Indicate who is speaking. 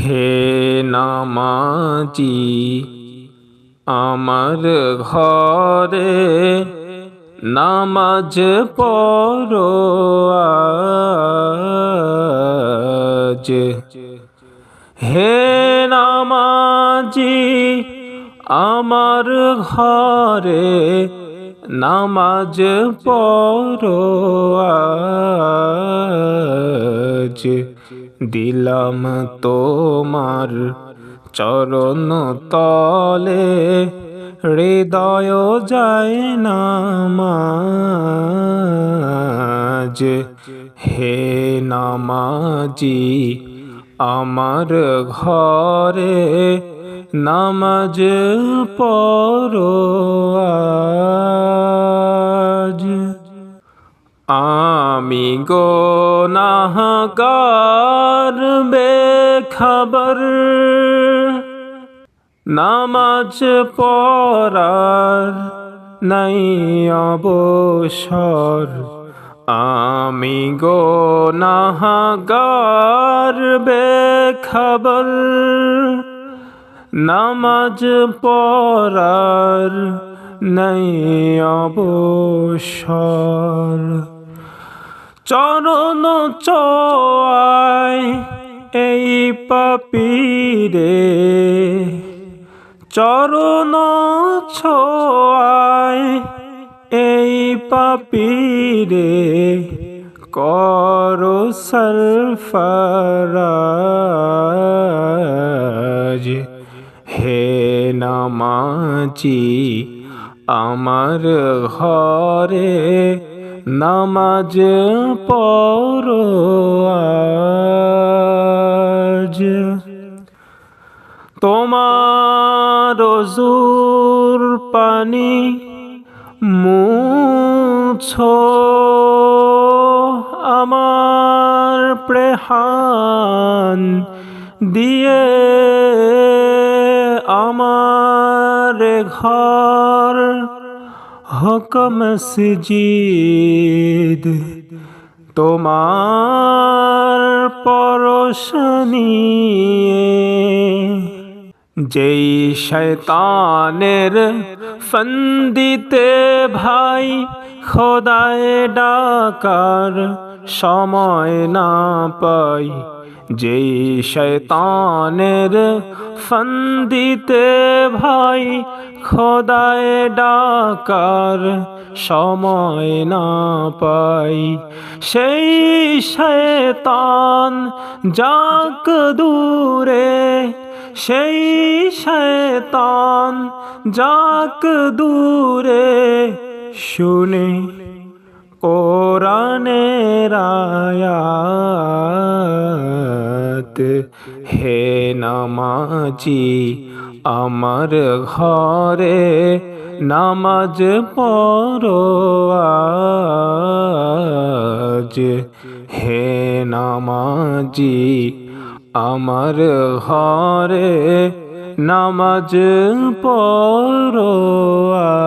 Speaker 1: হে নামাজি আমার ঘরে নামাজ পড়ো আজ। হে নামাজি আমার ঘরে নামাজ পড়ো আজ। দিলাম তোমার চরণ তলে হৃদয় যায় নামাজ। হে নামাজি আমার ঘরে নামাজ পড়ো আজ। আমি গুনাহগার বেখবর নামাজ পড়ার নাই অবসর। আমি গুনাহগার বেখবর নামাজ পড়ার নাই অবসর। চরণ ছোঁয়ায় এই পাপীরে, চরণ ছোঁয়ায় এই পাপীরে করো সরফরাজ। হে নামাজি আমার ঘরে নামাজ পড়ো আজ। তোমার ওযুর পানি মুছো আমার প্রেহান দিয়ে, আমার ঘর হোক মসজিদ। তোমার পরশ নিয়ে যেই শয়তানের ফন্দিতে ভাই খোদায় ডাকার সময় না পাই, যেই শয়তানের ফন্দিতে ভাই খোদায় ডাকার সময় না পাই, সেই শয়তান যাক দূরে, সেই শয়তান যাক দূরে শুনে কোরআনের আয়াত। হে নামাজি আমার ঘরে নামাজ পড়ো আজ। হে নামাজি আমার ঘরে নামাজ পড়ো আজ।